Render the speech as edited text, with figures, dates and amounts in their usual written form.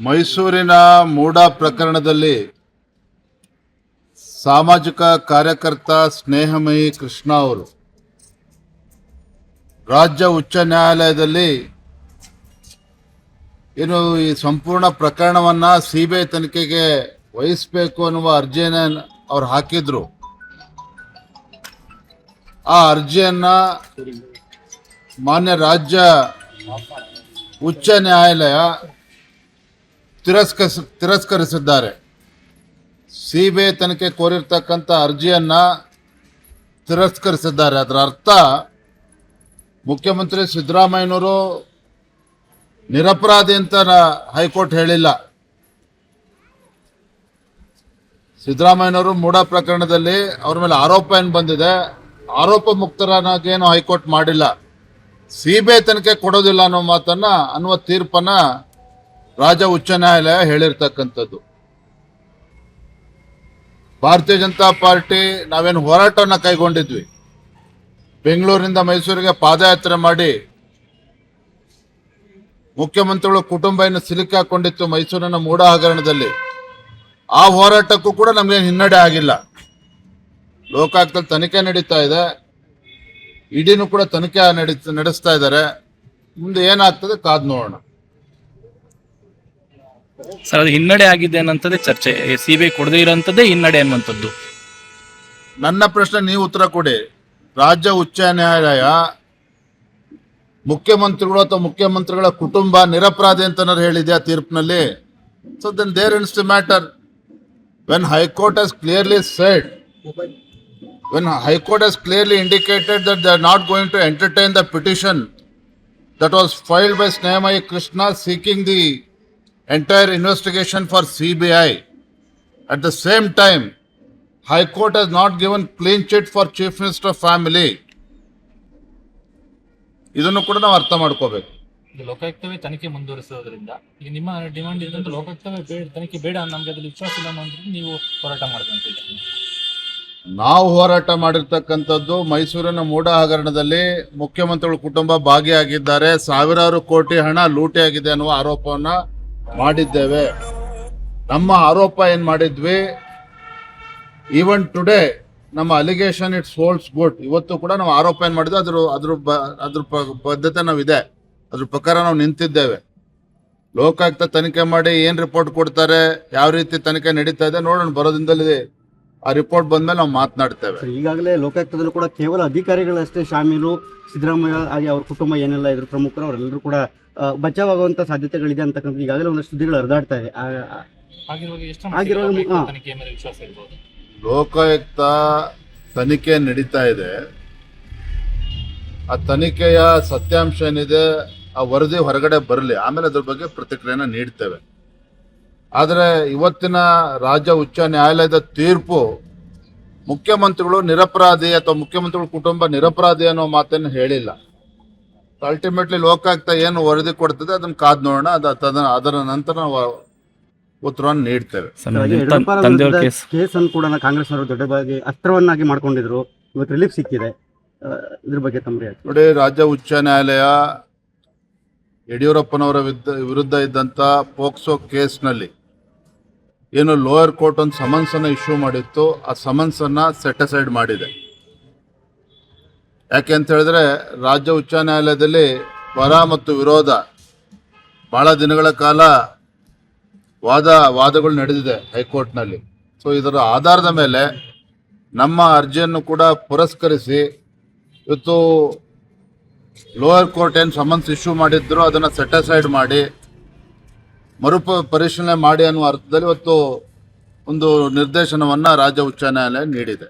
ಮೈಸೂರಿನ ಮೂಡ ಪ್ರಕರಣದಲ್ಲಿ ಸಾಮಾಜಿಕ ಕಾರ್ಯಕರ್ತ ಸ್ನೇಹಮಯಿ ಕೃಷ್ಣ ಅವರು ರಾಜ್ಯ ಉಚ್ಚ ನ್ಯಾಯಾಲಯದಲ್ಲಿ ಏನು ಈ ಸಂಪೂರ್ಣ ಪ್ರಕರಣವನ್ನ ಸಿಬಿಐ ತನಿಖೆಗೆ ವಹಿಸಬೇಕು ಅನ್ನುವ ಅರ್ಜಿಯನ್ನು ಅವರು ಹಾಕಿದ್ರು. ಆ ಅರ್ಜಿಯನ್ನ ಮಾನ್ಯ ರಾಜ್ಯ ಉಚ್ಚ ನ್ಯಾಯಾಲಯ ತಿರಸ್ಕರಿಸಿದ್ದಾರೆ. ಸಿಬಿಐ ತನಿಖೆ ಕೋರಿರ್ತಕ್ಕಂಥ ಅರ್ಜಿಯನ್ನ ತಿರಸ್ಕರಿಸಿದ್ದಾರೆ. ಅದರ ಅರ್ಥ ಮುಖ್ಯಮಂತ್ರಿ ಸಿದ್ದರಾಮಯ್ಯನವರು ನಿರಪರಾಧಿ ಅಂತ ಹೈಕೋರ್ಟ್ ಹೇಳಿಲ್ಲ. ಸಿದ್ದರಾಮಯ್ಯನವರು ಮೂಡ ಪ್ರಕರಣದಲ್ಲಿ ಅವ್ರ ಮೇಲೆ ಆರೋಪ ಏನು ಬಂದಿದೆ, ಆರೋಪ ಮುಕ್ತರನ್ನಾಗೇನು ಹೈಕೋರ್ಟ್ ಮಾಡಿಲ್ಲ. ಸಿಬಿಐ ತನಿಖೆ ಕೊಡೋದಿಲ್ಲ ಅನ್ನುವ ತೀರ್ಪನ್ನ ರಾಜ್ಯ ಉಚ್ಚ ನ್ಯಾಯಾಲಯ ಹೇಳಿರ್ತಕ್ಕಂಥದ್ದು. ಭಾರತೀಯ ಜನತಾ ಪಾರ್ಟಿ ನಾವೇನು ಹೋರಾಟವನ್ನು ಕೈಗೊಂಡಿದ್ವಿ, ಬೆಂಗಳೂರಿನಿಂದ ಮೈಸೂರಿಗೆ ಪಾದಯಾತ್ರೆ ಮಾಡಿ ಮುಖ್ಯಮಂತ್ರಿಗಳು ಕುಟುಂಬ ಏನು ಸಿಲುಕಾಕೊಂಡಿತ್ತು ಮೈಸೂರಿನ ಮೂಡ ಹಗರಣದಲ್ಲಿ. ಆ ಹೋರಾಟಕ್ಕೂ ಕೂಡ ನಮಗೆ ಹಿನ್ನಡೆ ಆಗಿಲ್ಲ. ಲೋಕಾಯುಕ್ತದಲ್ಲಿ ತನಿಖೆ ನಡೀತಾ ಇದೆ, ಇಡಿನೂ ಕೂಡ ತನಿಖೆ ನಡೆಸ್ತಾ ಇದ್ದಾರೆ. ಮುಂದೆ ಏನಾಗ್ತದೆ ಕಾದ್ ನೋಡೋಣ. ಸರ್, ಅದು ಹಿನ್ನಡೆ ಆಗಿದೆ ಅನ್ನೋಂಥದ್ದೇ ಚರ್ಚೆ. ಸಿಬಿಐ ಕೊಡದೇ ಇರೋಂಥದ್ದೇ ಹಿನ್ನಡೆ ಅನ್ನುವಂಥದ್ದು. ನನ್ನ ಪ್ರಶ್ನೆ ನೀವು ಉತ್ತರ ಕೊಡಿ. ರಾಜ್ಯ ಉಚ್ಚ ನ್ಯಾಯಾಲಯ ಮುಖ್ಯಮಂತ್ರಿಗಳು ಅಥವಾ ಮುಖ್ಯಮಂತ್ರಿಗಳ ಕುಟುಂಬ ನಿರಪರಾಧಿ ಅಂತ ಹೇಳಿದೆ ಆ ತೀರ್ಪಿನಲ್ಲಿ. So then there ends the matter. When high court has clearly said, when High Court has clearly indicated that they are not going to entertain the petition that was filed by Snehamayi Krishna seeking the entire investigation for CBI. At the same time, High Court has not given clean chit for Chief Minister family. ಇದನ್ನು ಕೂಡ ನಾವು ಅರ್ಥ ಮಾಡ್ಕೋಬೇಕು. ಲೋಕಾಯುಕ್ತವೇ ತನಿಖೆ ಮುಂದುವರಿಸೋದ್ರಿಂದ ಈಗ ನಿಮ್ಮ demand ಇದ್ದಂತ ಲೋಕಾಯುಕ್ತವೇ ತನಿಖೆ ಬೇಡ, ನಮ್ಗೆ ಅದ್ರಲ್ಲಿ ವಿಶ್ವಾಸ ಇಲ್ಲ ಅಂದ್ರೆ ನೀವು ಹೋರಾಟ ಮಾಡ್ಕೊಂತೀವಿ. ನಾವು ಹೋರಾಟ ಮಾಡಿರ್ತಕ್ಕಂಥದ್ದು ಮೈಸೂರಿನ ಮೂಡ ಹಗರಣದಲ್ಲಿ ಮುಖ್ಯಮಂತ್ರಿಗಳ ಕುಟುಂಬ ಭಾಗಿಯಾಗಿದ್ದಾರೆ, ಸಾವಿರಾರು ಕೋಟಿ ಹಣ ಲೂಟಿಯಾಗಿದೆ ಅನ್ನುವ ಆರೋಪವನ್ನ ಮಾಡಿದ್ದೇವೆ. ನಮ್ಮ ಆರೋಪ ಏನ್ ಮಾಡಿದ್ವಿ, ಈವನ್ ಟುಡೇ ನಮ್ಮ ಅಲಿಗೇಷನ್ ಇಟ್ಸ್ ಹೋಲ್ಡ್ಸ್ ಗುಡ್. ಇವತ್ತು ಕೂಡ ನಾವು ಆರೋಪ ಏನ್ ಮಾಡಿದ್ವಿ ಅದ್ರ ಬದ್ಧತೆ ನಾವಿದೆ, ಅದ್ರ ಪ್ರಕಾರ ನಾವು ನಿಂತಿದ್ದೇವೆ. ಲೋಕಾಯುಕ್ತ ತನಿಖೆ ಮಾಡಿ ಏನ್ ರಿಪೋರ್ಟ್ ಕೊಡ್ತಾರೆ, ಯಾವ ರೀತಿ ತನಿಖೆ ನಡೀತಾ ಇದೆ ನೋಡೋಣ. ಬರೋದಿಂದಲೇ ಆ ರಿಪೋರ್ಟ್ ಬಂದ್ಮೇಲೆ ನಾವು ಮಾತನಾಡ್ತೇವೆ. ಈಗಾಗಲೇ ಲೋಕಾಯುಕ್ತದಲ್ಲೂ ಕೂಡ ಕೇವಲ ಅಧಿಕಾರಿಗಳಷ್ಟೇ ಶಾಮೀಲು, ಸಿದ್ದರಾಮಯ್ಯ ಹಾಗೆ ಅವ್ರ ಕುಟುಂಬ ಏನೆಲ್ಲ ಇದ್ರು ಪ್ರಮುಖರು ಅವರೆಲ್ಲರೂ ಕೂಡ ಬಚಾವಾಗುವಂತ ಸಾಧ್ಯತೆಗಳಿದೆ ಅಂತಕ್ಕಂಥ ಈಗಾಗಲೇ ಒಂದಷ್ಟು ಸುದ್ದಿಗಳು ಹರಿದಾಡ್ತಾ ಇದೆ. ಲೋಕಾಯುಕ್ತ ತನಿಖೆ ನಡೀತಾ ಇದೆ. ಆ ತನಿಖೆಯ ಸತ್ಯಾಂಶ ಏನಿದೆ ಆ ವರದಿ ಹೊರಗಡೆ ಬರಲಿ, ಆಮೇಲೆ ಅದ್ರ ಬಗ್ಗೆ ಪ್ರತಿಕ್ರಿಯೆನ ನೀಡ್ತೇವೆ. ಆದರೆ ಇವತ್ತಿನ ರಾಜ್ಯ ಉಚ್ಚ ನ್ಯಾಯಾಲಯದ ತೀರ್ಪು ಮುಖ್ಯಮಂತ್ರಿಗಳು ನಿರಪರಾಧಿ ಅಥವಾ ಮುಖ್ಯಮಂತ್ರಿಗಳ ಕುಟುಂಬ ನಿರಪರಾಧಿ ಅನ್ನೋ ಮಾತನ್ನು ಹೇಳಿಲ್ಲ. ಅಲ್ಟಿಮೇಟ್ಲಿ ಲೋಕಾಯುಕ್ತ ಏನು ವರದಿ ಕೊಡ್ತದೆ ಅದನ್ನ ಕಾದ್ ನೋಡೋಣ. ಅದರ ನಂತರ ನಾವು ಉತ್ತರವನ್ನು ನೀಡ್ತೇವೆ. ಕೇಸನ್ನು ಕೂಡ ಕಾಂಗ್ರೆಸ್ ಅವರು ದೊಡ್ಡದಾಗಿ ಅಸ್ತ್ರವನ್ನಾಗಿ ಮಾಡ್ಕೊಂಡಿದ್ರು, ಇವತ್ತು ರಿಲೀಫ್ ಸಿಕ್ಕಿದೆ. ಇದ್ರ ಬಗ್ಗೆ ತಮ್ಮ ನೋಡಿ, ರಾಜ್ಯ ಉಚ್ಚ ನ್ಯಾಯಾಲಯ ಯಡಿಯೂರಪ್ಪನವರ ವಿರುದ್ಧ ಇದ್ದಂತ ಪೋಕ್ಸೋ ಕೇಸ್ನಲ್ಲಿ ಏನು ಲೋಯರ್ ಕೋರ್ಟ್ ಒಂದು ಸಮನ್ಸ್ ಅನ್ನ ಇಶ್ಯೂ ಮಾಡಿತ್ತು, ಆ ಸಮನ್ಸ್ ಅನ್ನ ಸೆಟ್ ಅಸೈಡ್ ಮಾಡಿದೆ. ಯಾಕೆ ಅಂತ ಹೇಳಿದ್ರೆ ರಾಜ್ಯ ಉಚ್ಚ ನ್ಯಾಯಾಲಯದಲ್ಲಿ ಪರ ಮತ್ತು ವಿರೋಧ ಬಹಳ ದಿನಗಳ ಕಾಲ ವಾದಗಳು ನಡೆದಿದೆ ಹೈಕೋರ್ಟ್ನಲ್ಲಿ. ಸೊ ಇದರ ಆಧಾರದ ಮೇಲೆ ನಮ್ಮ ಅರ್ಜಿಯನ್ನು ಕೂಡ ಪುರಸ್ಕರಿಸಿ ಇವತ್ತು ಲೋಯರ್ ಕೋರ್ಟ್ ಏನು ಸಮನ್ಸ್ ಇಶ್ಯೂ ಮಾಡಿದ್ರು ಅದನ್ನು ಸೆಟ್ ಅಸೈಡ್ ಮಾಡಿ ಪರಿಶೀಲನೆ ಮಾಡಿ ಅನ್ನುವ ಅರ್ಥದಲ್ಲಿ ಇವತ್ತು ಒಂದು ನಿರ್ದೇಶನವನ್ನು ರಾಜ್ಯ ಉಚ್ಚ ನ್ಯಾಯಾಲಯ ನೀಡಿದೆ.